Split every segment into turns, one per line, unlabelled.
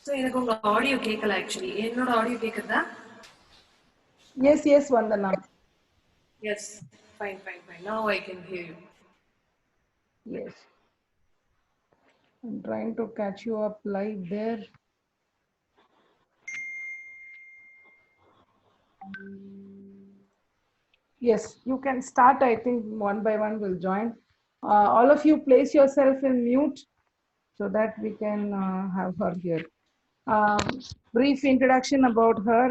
So எனக்கு உங்க audio கேட்கல actually. என்னோட ஆடியோ கேக்குதா?
Yes, Vandana.
Yes, fine. Now I can hear you.
Yes. I'm trying to catch you up live there. Yes, you can start. I think one by one will join. All of you place yourself in mute so that we can have her here. Brief introduction about her.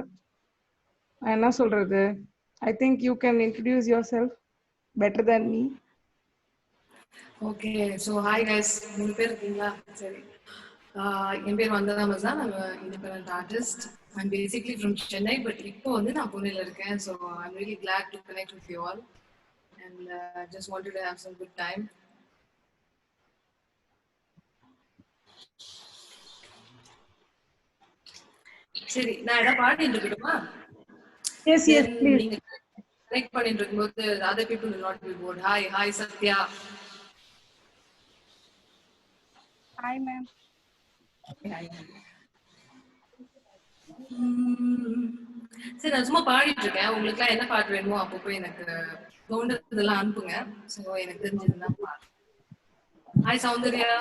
என்ன சொல்றது? I think you can introduce yourself better than me.
Okay, so hi guys. மூணு பேர் இருக்கீங்களா? சரி. என் பேர் வந்தனா மசான். I'm an independent artist. I'm basically from Chennai, but இப்போ வந்து நான் புனேல இருக்கேன். So I'm really glad to connect with you all, and just wanted to have some good time. சரி, நான் ஏதாவது பாடிட்டு இருக்கட்டுமா?
Yes, please.
நீங்க கனெக்ட் பண்ணிட்டு இருக்கும்போது other people will not be bored. Hi Satya.
Hi ma'am.
சரி, நான் சும்மா பாடிட்டு இருக்கேன். உங்களுக்கு என்ன பாட்டு வேணுமோ அப்பப்போ எனக்கு தோன்றதெல்லாம் அனுப்புங்க. சோ எனக்கு தெரிஞ்சதுன்னா பாடு. Hi Soundarya.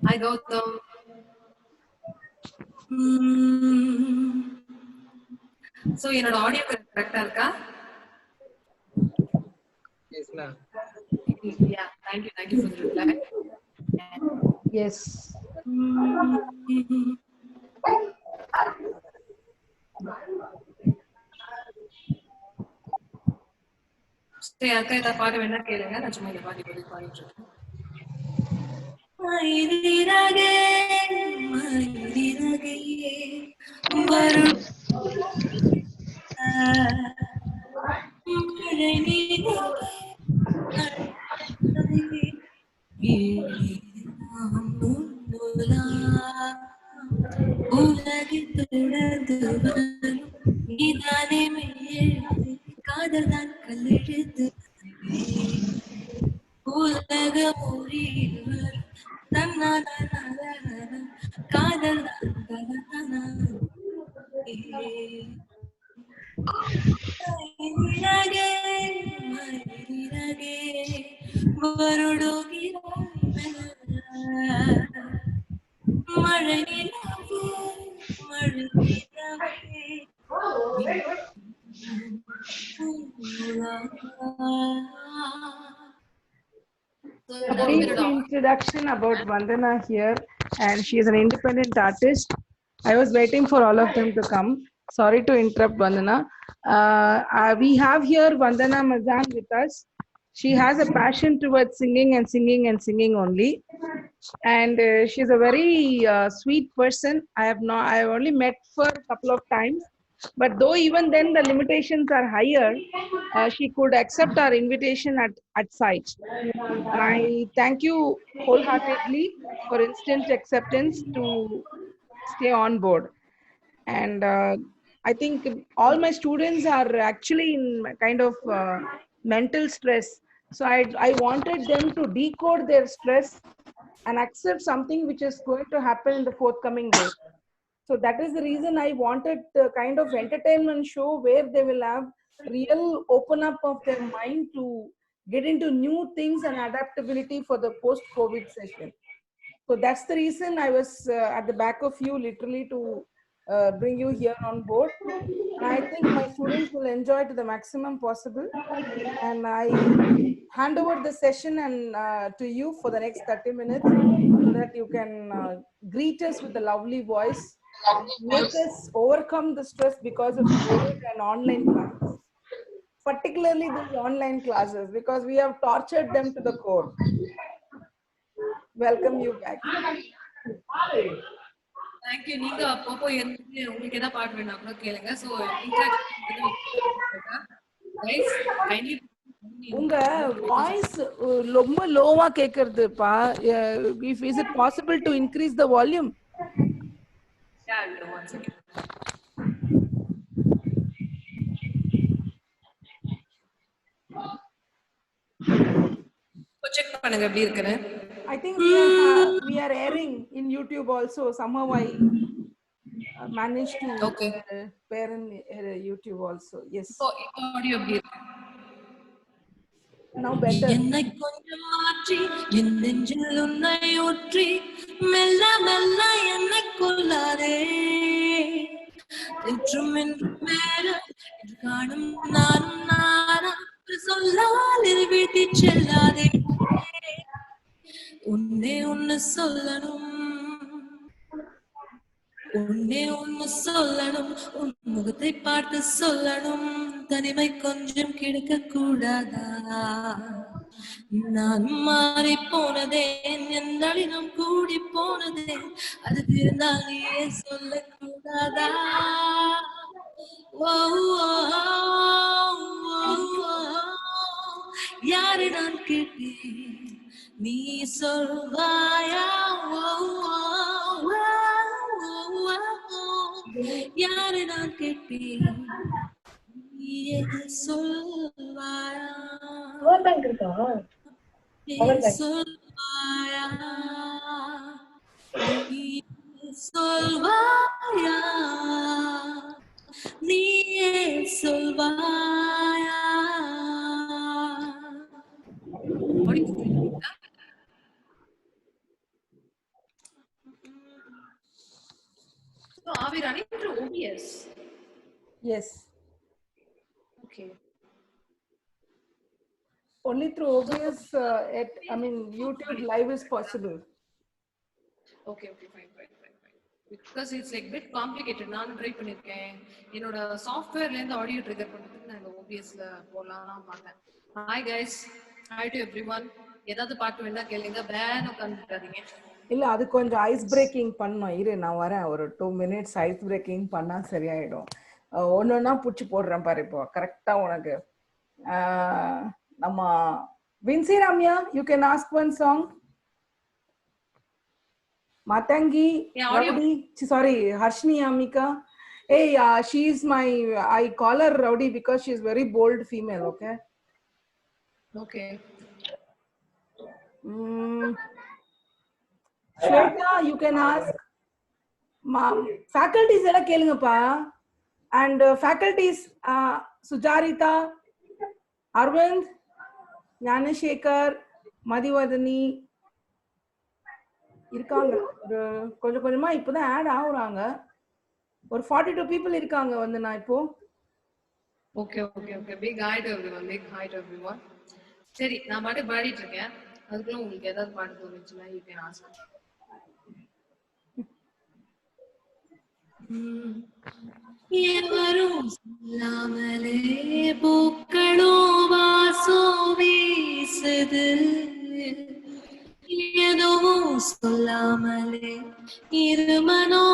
Hi Gautham. So என்னோட ஆடியோ கரெக்டா இருக்கா?
Yes ma'am.
Yeah, thank you for the reply.
Yes.
சரி, அக்கா ஏதாவது பாட வேணா கேளுங்க. நான் சும்மா இந்த பாட்டு பதில் பாடிட்டு இருக்கேன். மயிலிறகே வரும் மழை உலகில் தொடர்ந்து வரும் நீதானே மெய்யெழுத்து காதல் தான் கல்லெழுத்து உலக மொழியில் வரும் தன்னான காதல் தான் தகதனா மயிலிறகே வருடுகிறாய் மழை நிலவே மழை நிலவே
Brief introduction about Vandana here, and she is an independent artist. I was waiting for all of them to come. Sorry to interrupt, Vandana. We have here Vandana Mazan with us. She has a passion towards singing and singing and singing only, and she's a very sweet person. I have only met her a couple of times, but though even then the limitations are higher, she could accept our invitation at site. I thank you wholeheartedly for instant acceptance to stay on board. And I think all my students are actually in kind of mental stress. So I wanted them to decode their stress and accept something which is going to happen in the forthcoming day. So that is the reason I wanted the kind of entertainment show where they will have real open up of their mind to get into new things and adaptability for the post-COVID session. So that's the reason I was at the back of you literally to bring you here on board. And I think my students will enjoy to the maximum possible. And I hand over the session and to you for the next 30 minutes so that you can greet us with a lovely voice. Make us overcome the stress because of COVID and online classes, particularly these online classes, because we have tortured them to the core. Welcome you back.
Thank you. நீங்க அப்பப்போ உங்களுக்கு ஏதாவது பாட்டு வேணா கூட கேளுங்க. So guys, kindly
உங்க voice ரொம்ப லோவா கேக்குறதுப்பா. Is it possible to increase the volume?
Yeah, one second. Check பண்ணுங்க எப்படி இருக்குன்னு.
I think we are airing in YouTube also. Somehow I managed to pair in YouTube also. Yes.
Audio
Now better.
என்னை கொஞ்சம் மாற்றி என் நெஞ்சில் உன்னை ஊற்றி மெல்ல மெல்ல என்னை கொள்ளாதே என்றும் என்றும் வேற என்று காணும் நானும் நானா சொல்லால் வீட்டி செல்லாதே உன்னே ஒன்னு சொல்லணும் உன்னே ஒன்னு சொல்லணும் உன் முகத்தை பார்த்து சொல்லணும் தனிமை கொஞ்சம் கிடைக்க கூடாதா நான் மாறி போனதே என் நளினம் கூடி போனதே அது இருந்தால் நீயே சொல்லக்கூடாதா யாரை நான் கேட்டேன் நீ சொல்வாயா யாரை நான் கேட்டேன் நீயே சொல்வாயா சொல்வாயா சொல்வாயா நீயே சொல்வாயா So are we running through OBS?
Yes.
Okay.
Only through OBS, YouTube live is possible.
Okay, fine. Because it's like a bit complicated. நான் ட்ரை பண்ணிருக்கேன் என்னோட சாஃப்ட்வேர்ல இருந்து ஆடியோ ட்ரிகர் பண்றதுக்கு நான் OBSல போலாம்னு பார்த்தேன். Hi guys. Hi to everyone. ஏதாவது பாட்டு வேணா கேளுங்க பேன் உட்கார்ந்துட்டாதீங்க.
இல்ல அது கொஞ்சம் ஐஸ் பிரேக்கிங் பண்ணணும். இரு நான் வரேன் ஒரு 2 minutes ஐஸ் பிரேக்கிங் பண்ணா சரியாயிடும். ஒன்னொன்னா புடிச்சு போடுறேன் பாரு இப்போ கரெக்டா உனக்கு. நம்ம Vinci Ramya you can ask one song. Matangi Rowdy, sorry Harshni Amika. Hey, she is my, I call her Rowdy because she is very bold female. Okay. Shweta, you can ask. Faculties ella kelungappa. And faculties Sujarita, Arvind, Gnanashekar, Madhivadani இருக்காங்க. கொஞ்சம் கொஞ்சமா இப்பதான் add ஆகுறாங்க. ஒரு 42 people இருக்காங்க வந்து நான் இப்போ.
Okay. Big hi to everyone. சரி நான் பாட்டு பாடிட்டு இருக்கேன். அதுக்குள்ள உங்களுக்கு ஏதாவது பாட்டு தோணுச்சுன்னா you can ask. எவரும் சொல்லாமலே பூக்களோ வாசோ வீசுது எதுவும் சொல்லாமலே இருமனோ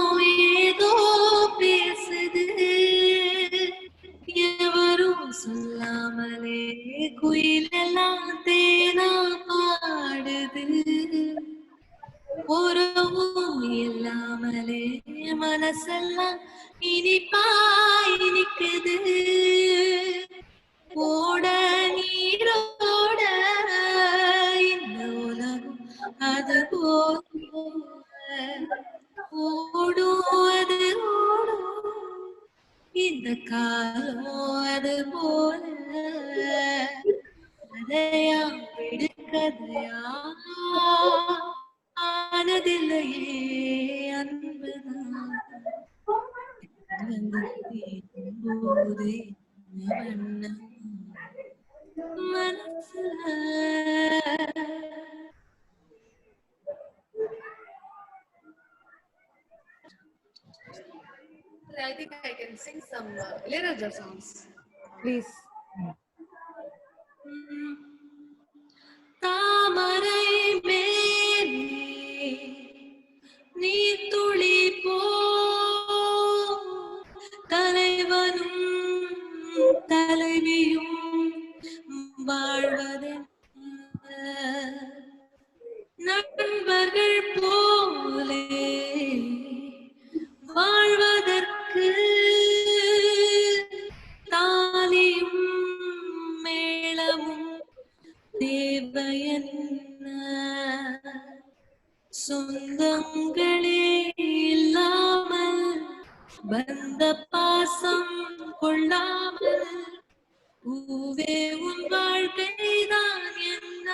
ஏதோ பேசுது எவரும் சொல்லாமலே குயிலெல்லாம் தேனா பாடுது உறவும் இல்லாமலே மனசெல்லாம் இனிப்பா இனிக்குது ஓட நீரோட இந்த உலகம் அது போல ஓடும் அது ஓடும் இந்த காலம் அது போல கதையா விடுக்கதையா ஆனதில்லையே அன்புதான் போதே மனசுல I think I can sing some Ilayaraja songs.
Please.
தாமரை மேலே நீ துளி போ தலைவனும் தலைவியும் வாழ்வதென்ன நண்பர்கள் போலே வாழ்வதற்கு தாலியும்
வந்த பாசம் கொள்ளாமல் பூவே உன் வாழ்க்கைதான் என்ன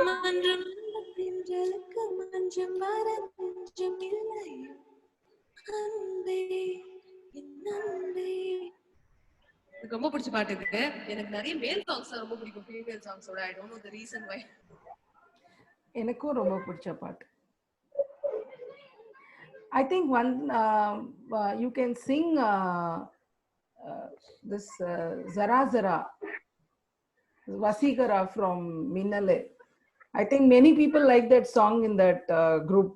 மன்றம் என்றலுக்கு மஞ்சம் வர நெஞ்சம் இல்லை அன்பே என் அன்பே. எனக்கு ரொம்ப பிடிச்ச பாட்டு இருக்கு. எனக்கு நிறைய மேல் சாங்ஸ் ரொம்ப பிடிக்கும், ஃபீமேல் சாங்ஸோட. I don't know the reason why.
எனக்கும் ரொம்ப பிடிச்ச பாட்டு. I think one you can sing this Zara Zara Vasigara from Minnale. I think many people like that song in that group.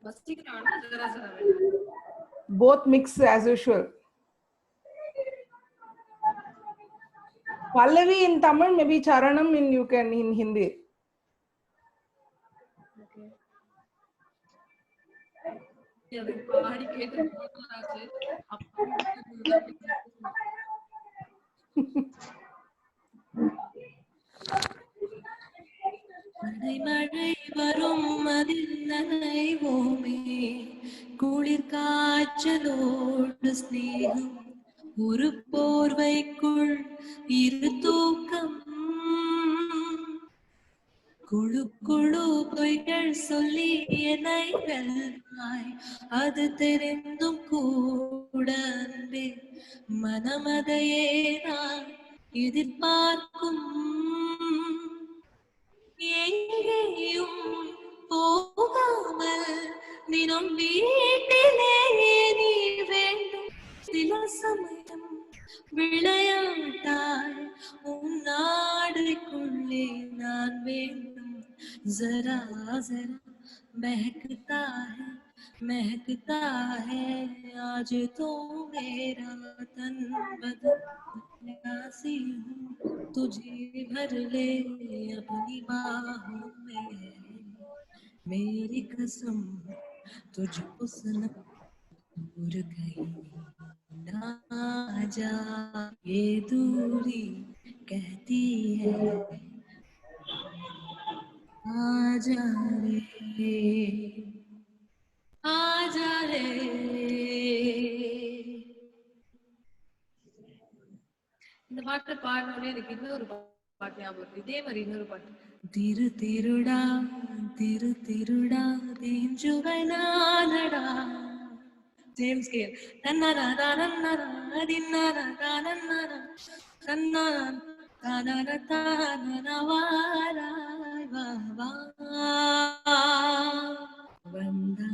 Vasigara Zara Zara.
Both mix as usual. Pallavi in Tamil, maybe Charanam in you can in Hindi.
Okay. Yeah, the party கேட்டு ஆச்சு. மழை வரும் அதில் நனைவோமே குளிர் காய்ச்சலோடு ஸ்நேகம் ஒரு போர்வைக்குள் இரு தூக்கம் குழு குழு பொய்கள் சொல்லி என்னை வெல்வாய் அது தெரிந்தும் கூட அன்பே மனமதையே நான் எதிர்பார்க்கும் எங்கேயும் போகாமல் தினம் வீட்டிலேயே நீ வேண்டும் சில சமயம் விளையாட்டாய் உன் நாடுக்குள்ளே நான் வேண்டும் जरा जरा महकता है आज तो मेरा तन बदन सी हूँ तुझे भर ले अपनी बाहों में मेरी कसम तुझको सनम दूर कहीं ना जा ये दूरी कहती है आजा रे இந்த பாட்டு பாடணும்னே எனக்கு இன்னொரு பாட்டு ஞாபகம். இதே மாதிரி இன்னொரு பாட்டு. திரு திருடா திரு திருடா தேஞ்சுவை நானடா ஜேம்ஸ் கேல் தன்னரா தானன்னரா தின்னரா தானன்னரா தன்னான் தானர தானனவாராய் வா வா வந்தா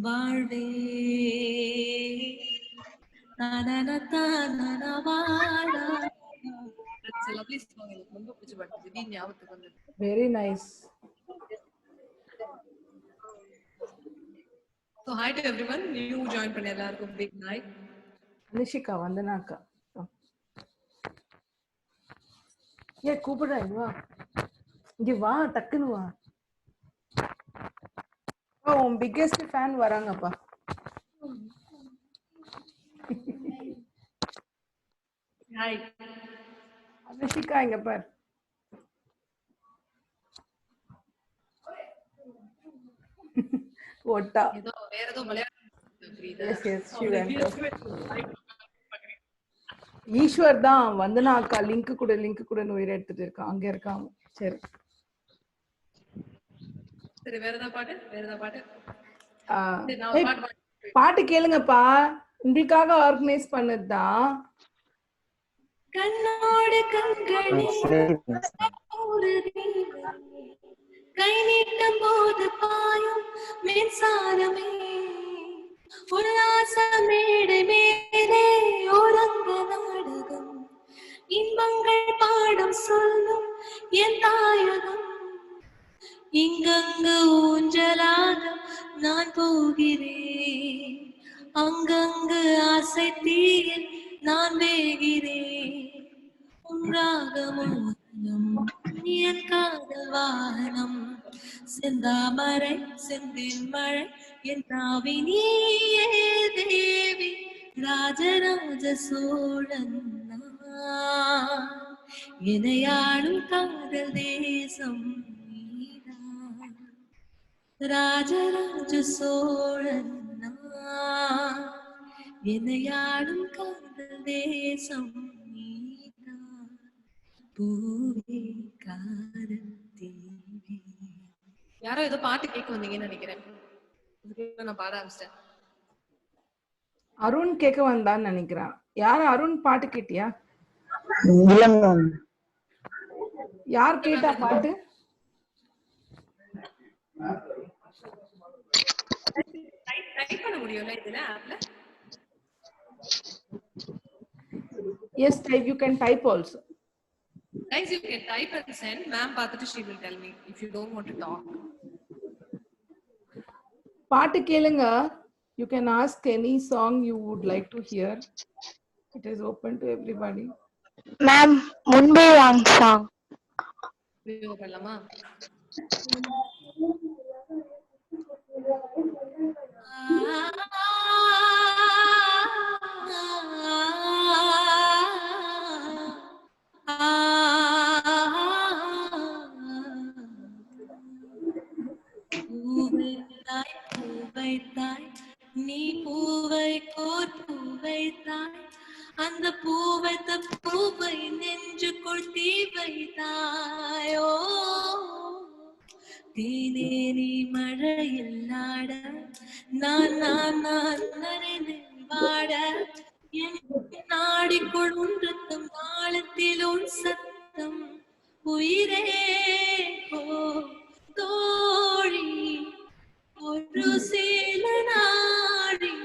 வாழ்வே தானன தானனவாரா. It's a lovely song. எனக்கு ரொம்ப பிடிச்ச பாட்டு. திடீர்னு ஞாபகத்துக்கு வந்தது.
Very nice.
So hi to everyone. New join பண்ண எல்லாருக்கும் big night.
Anishika Vandana அக்கா. ஏ கூப்பிடுறா வா. இங்க வா டக்குனு வா. உன் பிக்கெஸ்ட் ஃபேன் வராங்கப்பா.
ஹாய்
அனுஷிகா இங்க பார். ஓட்டா
ஏதோ வேற ஏதோ மலையாளம்.
ஈஸ்வர் தான் வந்தனா அக்கா லிங்க் கூட உயிரை எடுத்துட்டு இருக்கான். அங்க இருக்கான். சரி
சரி வேற ஏதாவது பாட்டு
பாட்டு கேளுங்கப்பா. உங்களுக்காக ஆர்கனைஸ் பண்ணதுதான்.
கண்ணோடு கண்களே கை நீட்டும் போது பாயும் மின்சாரமே உல்லாச மேடை மேலே ஓரங்க நாடகம் இன்பங்கள் பாடம் சொல்லும் என் தாயகம் இங்கங்கு ஊஞ்சலாக நான் போகிறேன் அங்கங்கு ஆசை தீயில் நான் வேகிறேன் உன்றாகமோதனம் என் காதல் வாகனம் செந்தாமரை செந்தில் மழை என் தாவி நீயே தேவி ராஜராஜ சோழன் இணையாடும் காதல் தேசம் நீதான். ராஜராஜ சோழன் நான், என்னையாடும் காதல் தேசம் நீதான், பூவே காதல் தீவே. யாரோ ஏதோ பாட்டு கேட்க வந்தீங்கன்னு நினைக்கிறேன். நான் பாட ஆரம்பிச்சிட்டேன்.
அருண் கேட்க வந்தான்னு நினைக்கிறேன். யாரு அருண் பாட்டு கேட்டியா? யார் கேட்டா பாட்டு?
டைப் பண்ண முடியும்ல இதுல ஆப்ல?
Yes, type. You can type also.
Guys, you can type and send. Ma'am பார்த்துட்டு she will tell me if you don't want to talk.
பாட்டு கேளுங்க. You can ask any song you would like to hear. It is open to everybody.
Ma'am, முன்பே வாங் song.
Video பண்ணலாமா? பூவைத்தாய் பூவைத்தாய் நீ பூவை core பூவைத்தாய், அந்த பூவைத்த பூவை நெஞ்சுக்குள் தீ வைத்தாயோ. தேனே நீ மழையில் ஆட, நான் நான் நான் நனைந்தேன் வாட, என் நாடிக்குள் உன்றத்தம் நாளத்தில் உன் சத்தம். உயிரே போ தோழி, ஒரு சில நாடி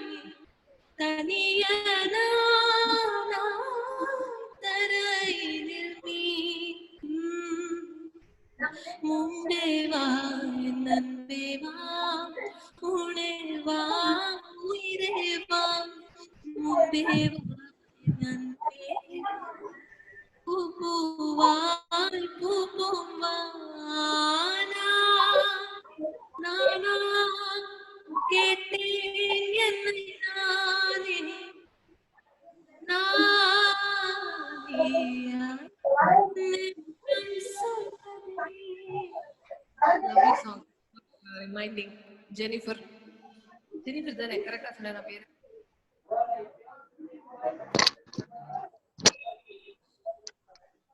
தனியன தரையில் நீ. முன்பே வா என் அன்பே வா, உனே வா உயிரே வா, முன்பே வா என் அன்பே வா, பூ பூவாய் பூ பூவானா நானா கேட்டேன் என்னை நானே நானேயா நெஞ்சம் சொன்னதே. Lovely song. Reminding Jennifer. Jennifer தானே கரெக்டா சொன்ன நான் பேரு?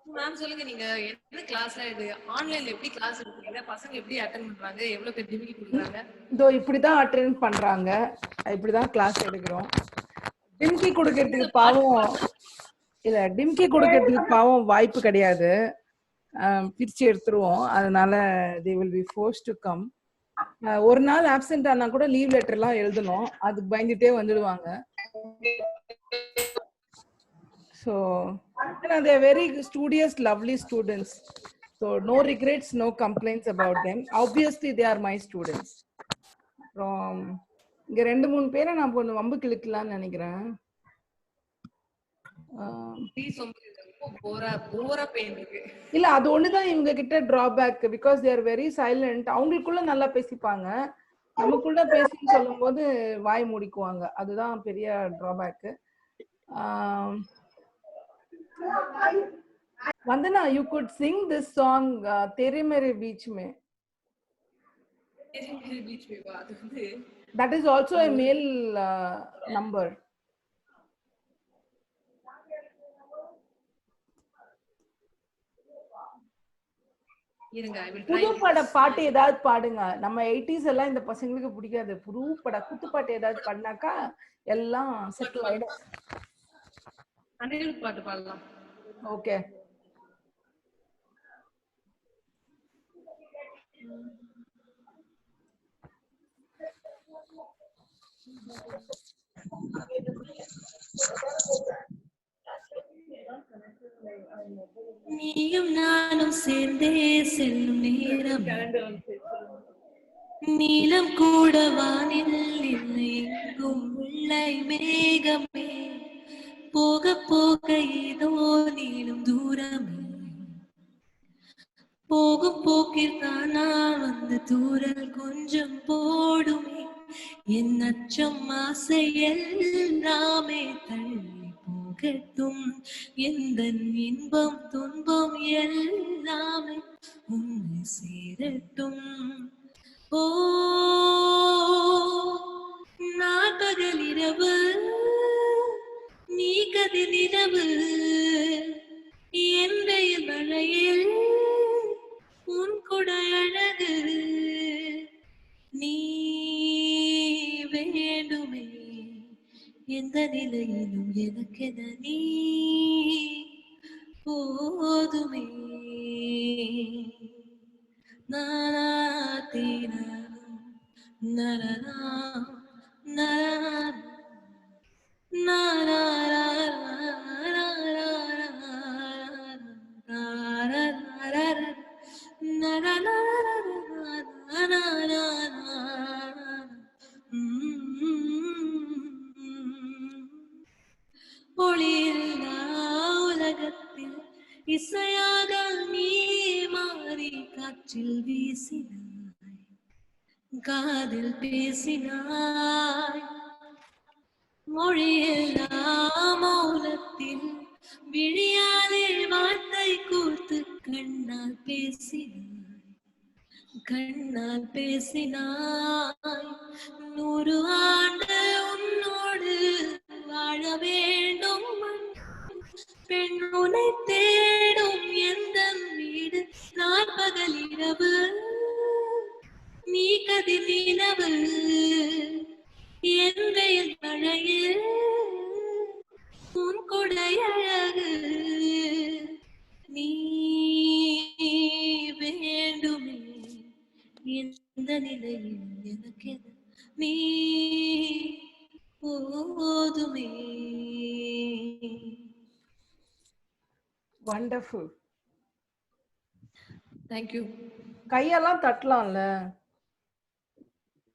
மேம் சொல்லுங்க, நீங்க எந்த கிளாஸ்ல இது ஆன்லைன்ல எப்படி கிளாஸ் எடுக்கிறீங்க? பசங்க எப்படி அட்டெண்ட் பண்றாங்க? எவ்வளவு பேர் டிமிக்கி கொடுக்குறாங்க?
இதோ இப்படிதான் அட்டெண்ட் பண்றாங்க. இப்படிதான் கிளாஸ் எடுக்கிறோம். டிம்கி கொடுக்கறதுக்கு பாவம் இல்ல, டிம்கி கொடுக்கறதுக்கு பாவம் வாய்ப்பு கிடையாது. பிரிச்சு எடுத்துருவோம். அதனால they will be forced to come. ஒரு நாள் ஆப்சென்ட் ஆனா கூட லீவ் லெட்டர் எல்லாம் எழுதணும். அதுக்கு பயந்துட்டே வந்துடுவாங்க. So they are very studious, lovely students. So no regrets, no complaints about them. Obviously they are my students. From இங்க 2-3 பேரை நான் பொண்ணு வம்பு கிழக்கலாம்னு நினைக்கிறேன். இல்ல, அது ஒண்ணுதான் இவங்க கிட்ட drawback. Because they are very silent. அவங்களுக்குள்ள நல்லா பேசிப்பாங்க, நமக்குள்ள பேசுன்னு சொல்லும் போது வாய் மூடிக்குவாங்க. அதுதான் பெரிய drawback. Vandana, you could sing this song Tere Mere Beech Mein. That is also a male number. புது பட பாட்டு ஏதாவது பாடுங்க. நம்ம 80s எல்லாம் இந்த பசங்களுக்கு பிடிக்காது. புது பட குத்து பாட்டு ஏதாவது பாடினாக்கா எல்லாம் செட்டில் ஆயிடும்.
அனிருத் பாட்டு பாடலாம்.
ஓகே.
நீயும் நானும் சேர்ந்தே செல்லும் நேரம், நீலம் கூட வானில் இல்லை, எங்கும் வெள்ளை மேகமே, போக போக ஏதோ நீளும் தூரமே, போகும் போக்கில் தானா வந்து தூரல் கொஞ்சம் போடுமே, என் அச்சம் ஆசை எல்லாமே தள்ளி போகட்டும், எந்த இன்பம் துன்பம் எல்லாமே உன்னை சேரட்டும். ஓ எந்த நிலையிலும் எனக்கென நீ போதுமே. நானாதீனம் நரனா நரனா ஒளியில்லா உலகத்தில் இசையாக நீ மாறி காற்றில் வீசினாய், காதில் பேசினாய். மொழியில்லா மௌனத்தில் விழியாலே வார்த்தை கூர்த்து கண்ணால் பேசினாய், கண்ணால் பேசினாய். 100 ஆண்டு உன்னோடு வாழ வேண்டும், பெண் உன்னை தேடும் எந்த வீடு. நான் பகல் இரவு, நீ கதிர் நிலவு, என் வெயில் மழையில் உன் கொடை அழகு. நீ வேண்டுமே எந்த நிலையில் எனக்கென நீ போதுமே.
வண்டர்ஃபுல்.
தேங்க்யூ.
கையெல்லாம் தட்டலாம்ல.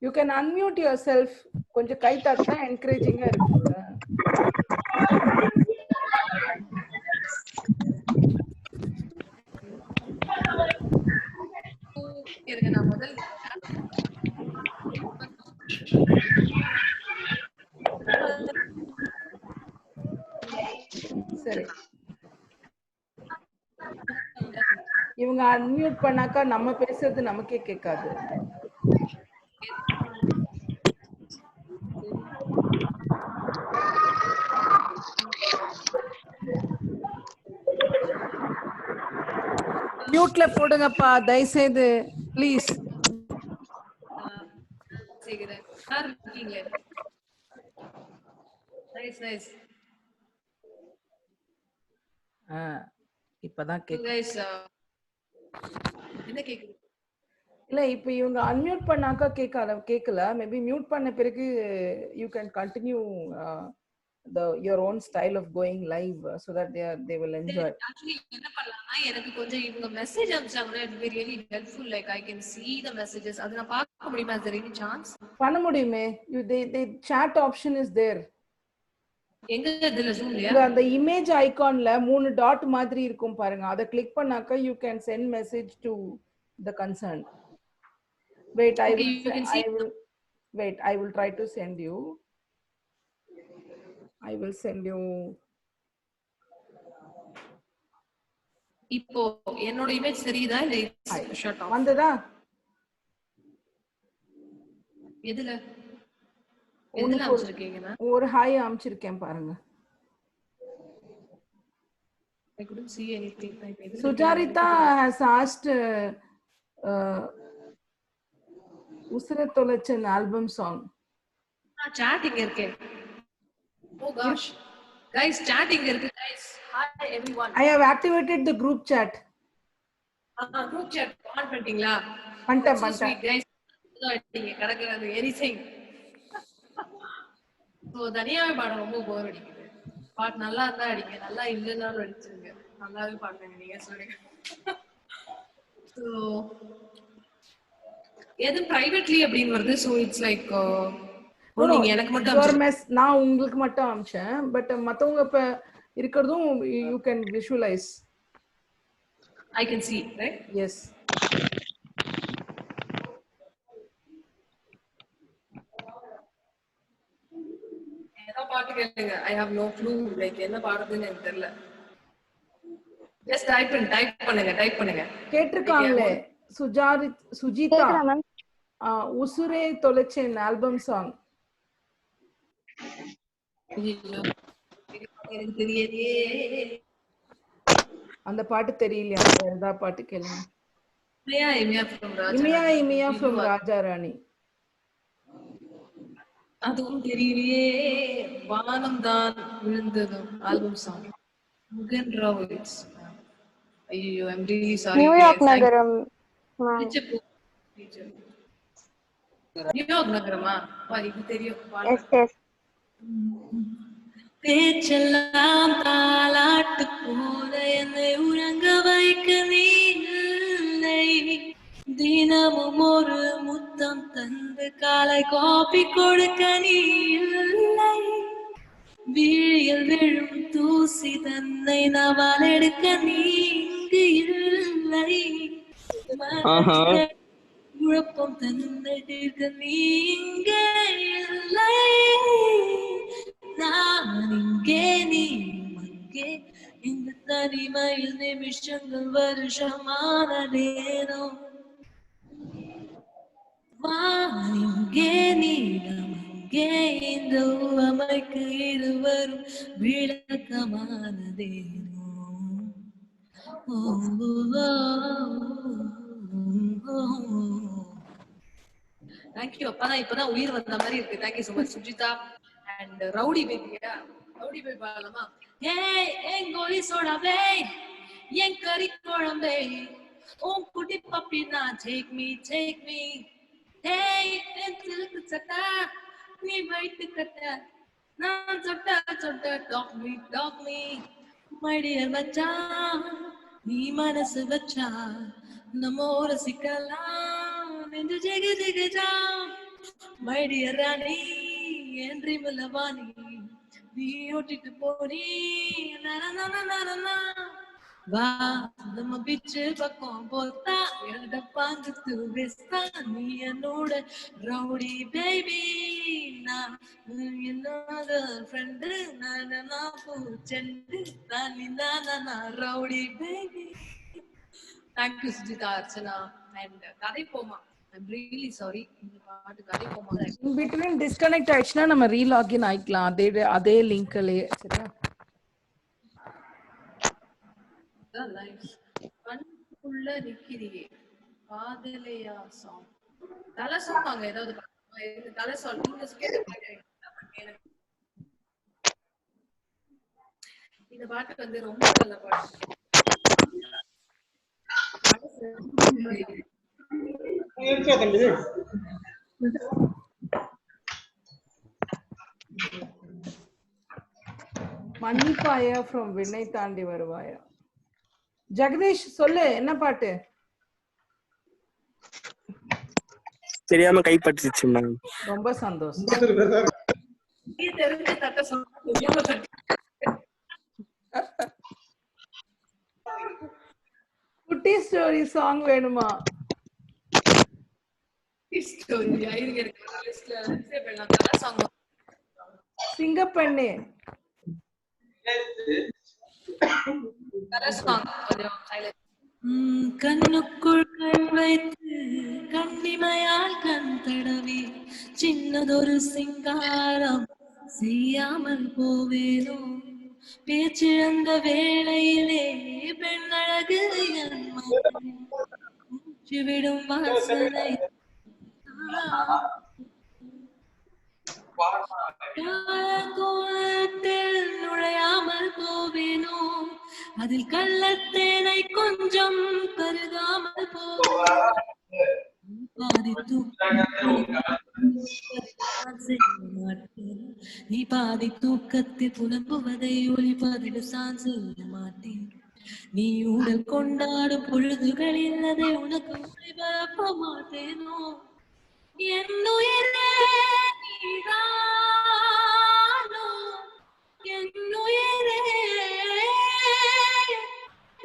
You can unmute yourself. கொஞ்சம் கை தட்டினா என்கரேஜிங்கா இருக்கும்ல.
இருங்க, நான் முதல்
சரி, இவங்க அன்மியூட் பண்ணாக்கா நம்ம பேசுறது நமக்கே கேட்காது. மியூட்ல போடுங்கப்பா தயவுசெய்து ப்ளீஸ்.
இருக்கீங்களே. Nice nice.
இப்பதான் கேக்குது.
என்ன கேக்குது?
இல்ல இப்ப இவங்க அன்மியூட் பண்ணாக்கா கேட்கல. மேபி மியூட் பண்ண பிறகு you can continue your own style of going live so that they will enjoy.
Actually என்ன பண்ணலாம்னா, எனக்கு கொஞ்சம் இவங்க message அனுப்பிச்சாங்கன்னா it would be really helpful, like I can see the messages. அது நான் பார்க்க முடியுமா? is there any chance?
பண்ண முடியுமே. they chat option is there.
எங்க இதுல ஜூம்லயா?
அந்த இமேஜ் ஐகான்ல 3 டாட் மாதிரி இருக்கும் பாருங்க. அத கிளிக் பண்ணாக்க you can send message to the concerned. Wait, I will try to send you. I will send you.
இப்போ என்னோட இமேஜ் தெரியுதா? இல்ல ஷட் ஆஃப்
வந்ததா?
எதுல அனுப்பிச்சிருக்கீங்க?
ஒரு ஹாய் அனுப்பிச்சிருக்கேன் பாருங்க.
I couldn't see anything.
Sujarita has asked Usra Tolachan album song.
Chatting irke. Oh gosh. Guys, chatting irke guys. Hi everyone.
I have activated the group chat.
Group chat on பண்ணிட்டீங்களா?
பண்ணிட்டேன்.
Guys, நீங்க கடக்குறது anything. So தனியாவே பாட ரொம்ப போர் அடிக்குது. பாட்டு நல்லா இருந்தா அடிங்க, நல்லா இல்லைன்னாலும் அடிச்சுங்க. நல்லாவே பாடுங்க நீங்க சொல்லுங்க. So எது பிரைவேட்லி அப்படின்னு வருது. So it's like நீங்க எனக்கு மட்டும்
நான் உங்களுக்கு மட்டும் அனுப்பிச்சேன். பட் மத்தவங்க இப்ப இருக்கிறதும் you can visualize.
I can see, right?
Yes.
ஏதோ பாட்டு கேளுங்க. I have no clue. Like என்ன பாடுறதுன்னு எனக்கு தெரியல. Just type பண்ணுங்க.
கேட்டிருக்காங்களே சுஜிதா உசுரே தொலைச்சேன் ஆல்பம் சாங்.
எனக்கு தெரியலையே.
அந்த பாட்டு தெரியலையா? வேற பாட்டு கேளுங்க.
இமையா from
ராஜா ராணி.
அதுவும் தெரியலையே. வானம் தான் விழுந்ததும் ஆல்பம் சாங். முகன் ராவ். ஐயோ, ஐம் ரியலி சாரி.
நியூயார்க் நகரம்.
நியூயார்க் நகரமா? இது தெரியும்.
Yes yes.
பேச்செல்லாம் தாலாட்டு போல என்னை உறங்க வைக்க நீ இல்லை. தினமும் ஒரு முத்தம் தந்து காலை காப்பி கொடுக்க நீ இல்லை. விழியில் விழும் தூசி தன்னை நாவால் எடுக்க நீ இங்கு இல்லை. குழப்பம் தன்னை தீர்க்க நீ இங்கே இல்லை. நான் இங்கே நீ அங்கே. இந்த தனிமையில் நிமிஷங்கள் வருஷமானதேனோ. இங்கே நீ அங்கே. இந்த உவமைக்கு இருவரும் விளக்கமானதேனோ. தேங்க்யூ. அப்பதான் இப்பதான் உயிர் வந்த மாதிரி இருக்கு. Thank you so much Sujitha. And rowdy பேபியா? ரவுடி பேபி பாடலாமா? ஏய் என் கோலி சோடாவே, என் கறி குழம்பே, உன் குட்டி பப்பி நான் டேக் மீ டேக் மீ. ஏய் என் சிலுக்கு சட்டா, நீ வயிட்டு கட்ட, நான் சொட்ட சொட்ட டாக் மீ. மை டியர் மச்சான், நீ மனசு வச்சா நம்ம ரசிக்கலாம். நெஞ்சு ஜெக ஜெகஜா. மை டியர் ராணி, என் ட்ரீம்ல வாணி, நீ ஓட்டிட்டு போனி. வா நம்ம பீச்சு பக்கம் போத்தா, என்கிட்ட பாந்து வேஸ்தா. நீ என்னோட ரவுடி பேபி, நான் என்னோட ஃப்ரெண்டு. நான் பூச்செண்டு தானி நானா rowdy baby. Thank you Sujitha, Archana. And கதை போமா, ஐம் ரியலி சாரி. இந்த பாட்டு கதை போமா
in between disconnect ஆயிடுச்சுனா நம்ம ரீலாகின் ஆயிக்கலாம் அதே லிங்க்லயே. சரியா?
கண்ணுக்குள்ள நிக்கிறியே காதலையா சாங். தலை சாங் ஏதாவது தலை சாங் நீங்க இந்த பாட்டு வந்து ரொம்ப நல்ல பாட்டு.
மன்னிப்பாயா from விண்ணை தாண்டி வருவாயா. ஜெகதீஷ் சொல்லு, என்ன பாட்டு?
தெரியாம கைப்பற்றிச்சு மேம்.
ரொம்ப சந்தோஷம். குட்டி ஸ்டோரி சாங் வேணுமா? சிங்கப்பெண்ணே.
கண்ணுக்குள் கண் வைத்து கண்ணிமையால் கண் தடவி சின்னதொரு சிங்காரம் செய்யாமல் போவேனோ. பேச்சிழந்த வேளையிலே பெண்ணழகு விடும் வாசனை கோலத்தில் நுழையாமல் போவேனோ. அதில் கள்ளத்தேனை கொஞ்சம் கருதாமல் போவேன். நீ பாதி தூக்கத்தில் புலம்புவதை ஒளிப்பதில் நான் செய்ய மாட்டேன். நீ உடல் கொண்டாடும் பொழுதுகளில் அதை உனக்கு ஒளிபரப்ப மாட்டேனோ. என்னுயிரே நீதானோ, என்னுயிரே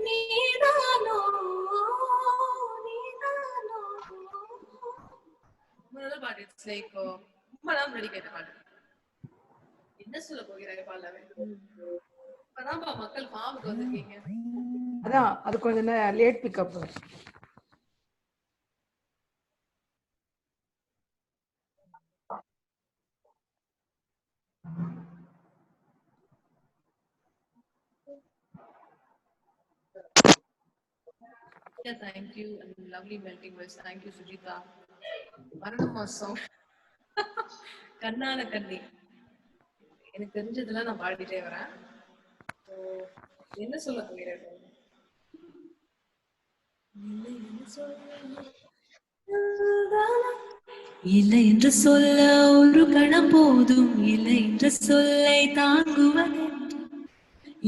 நீதானோ, நீதானோ. முதல்ல பாட்டு இட்ஸ் லைக் ரொம்ப நாள் முன்னாடி கேட்ட பாட்டு. என்ன சொல்ல போகிறாங்க பாடவே? இப்பதான் மக்கள் ஃபார்முக்கு வந்திருக்கீங்க.
அதான் அது கொஞ்சம் late pickup.
Yeah, thank you. And lovely melting voice. Thank you, Sujita. Maranam song. கண்ணான கண்ணி. எனக்கு தெரிஞ்சதெல்லாம் நான் பாடிட்டே வரேன். So, என்ன சொல்ல போகிறேன்? இல்லை என்று சொல்ல ஒரு கணம் போதும், இல்லை என்ற சொல்லை தாங்குவது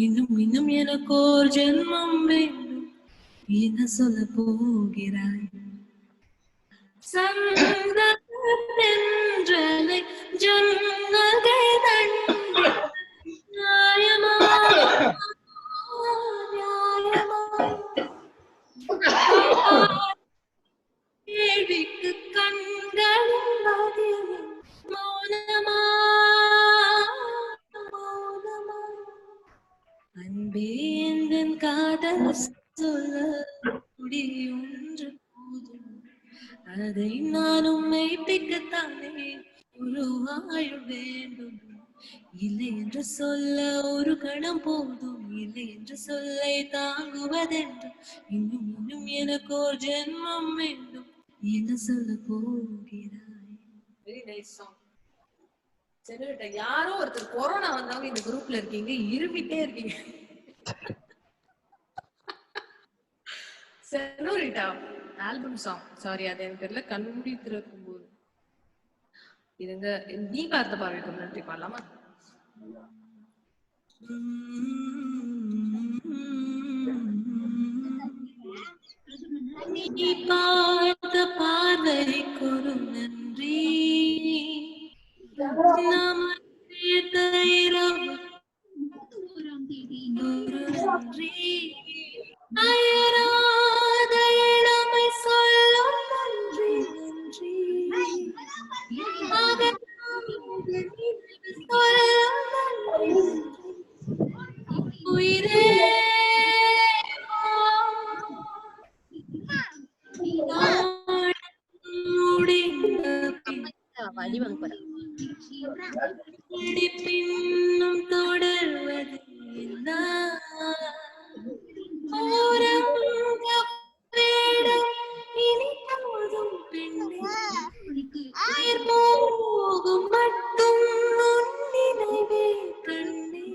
இன்னும் இன்னும் எனக்கு ஒரு ஜென்மம் வேண்டும். என்ன சொல்ல போகிறாய்? சந்தென்றலை ஜன்னகை தண்டி நியாயமா நியாயமா கேள்விக்கு கண்களின் பதில் மௌனமா மௌனமா அன்பே என் காதல் சொல்ல ஒன்று போதும், அதை நானும் மெய்ப்பிக்கத்தானே ஒரு ஆயுள் வேண்டும். இல்லை என்று சொல்ல ஒரு கணம் போதும், இல்லை என்று சொல்லை தாங்குவதென்று இன்னும் இன்னும் எனக்கு ஒரு ஜென்மம் வேண்டும். என்ன சொல்ல போகிறாய்? Very nice song. சென்னிட்ட யாரோ ஒருத்தர் கொரோனா வந்தவங்க இந்த குரூப்ல இருக்கீங்க, இருமிட்டே இருக்கீங்க. செனோரிட்டா ஆல்பம் சாங். சாரி, அது எனக்கு தெரியல. கண்மூடி திறக்கும் போது இதுங்க நீ பார்த்த பாருங்க. நன்றி. பாடலாமா? நீ பார்த்த பார்வைக்கு ஒரு நன்றி, நமக்கு நன்றி, அயராத இளமை சொல்லும் நன்றி நன்றி, உயிரே பின்னும் தொடர்வது என்ன? இனி போதும் பெண்ணே, உயிர் போகும் மட்டும் உன் நினைவே கண்ணே.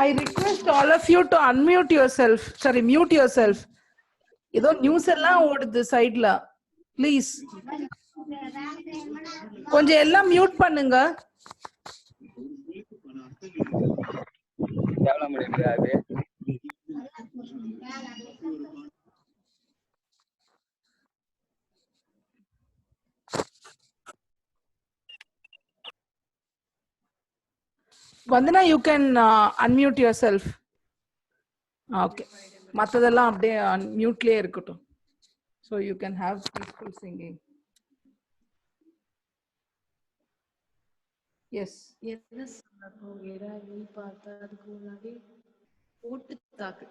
I request all of you to unmute yourself. Sorry, mute yourself. ஏதோ நியூஸ் எல்லாம் ஓடுது சைடுல. ப்ளீஸ் கொஞ்சம் எல்லாம் மியூட் பண்ணுங்க. Vandana, you can unmute yourself. Okay. மத்ததெல்லாம் அப்படியே மியூட்லயே இருக்கட்டும். So you can have peaceful singing. Yes.
என்ன சொல்ல போகிறாய்? நீ பார்த்தா அதுக்கு முன்னாடி போட்டு தாக்கு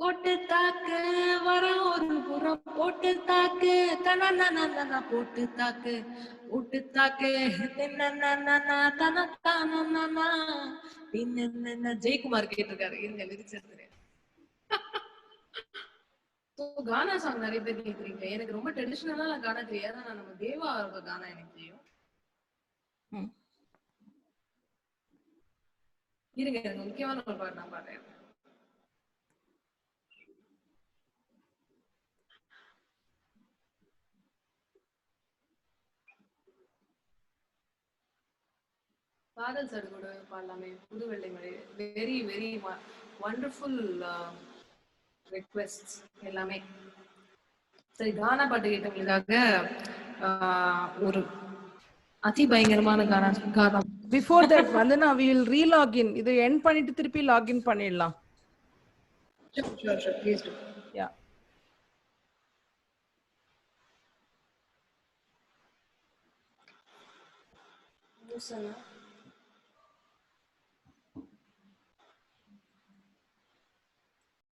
போட்டு தாக்கு வர ஒரு புறம் போட்டு தாக்கு தன போட்டு தாக்கு போட்டு தாக்கு தன பின்ன ஜெயக்குமார் கேட்டிருக்காரு. இருங்க லிரிக்ஸ் எடுத்துறேன். கானா சாங் நிறைய பேர் கேக்குறீங்க. எனக்கு ரொம்ப ட்ரெடிஷனலா கானா தெரியாது. ஆனா நம்ம தேவா கானா எனக்கு தெரியும். இருங்க எனக்கு முக்கியமான ஒரு பாட்டு நான் பாடுறேன். பாடல் சார் கூட பாடலாமே. புது வெள்ளை மழை. வெரி வெரி வண்டர்ஃபுல் ரிக்வெஸ்ட் எல்லாமே. சரி, கானா பாட்டு கேட்டவங்களுக்காக ஒரு அதி பயங்கரமான கானா.
Before that, Vandana, we will re-log in. இது end பண்ணிட்டு திருப்பி login பண்ணிடலாம்.
Sure, please do.
Yeah.
Musala.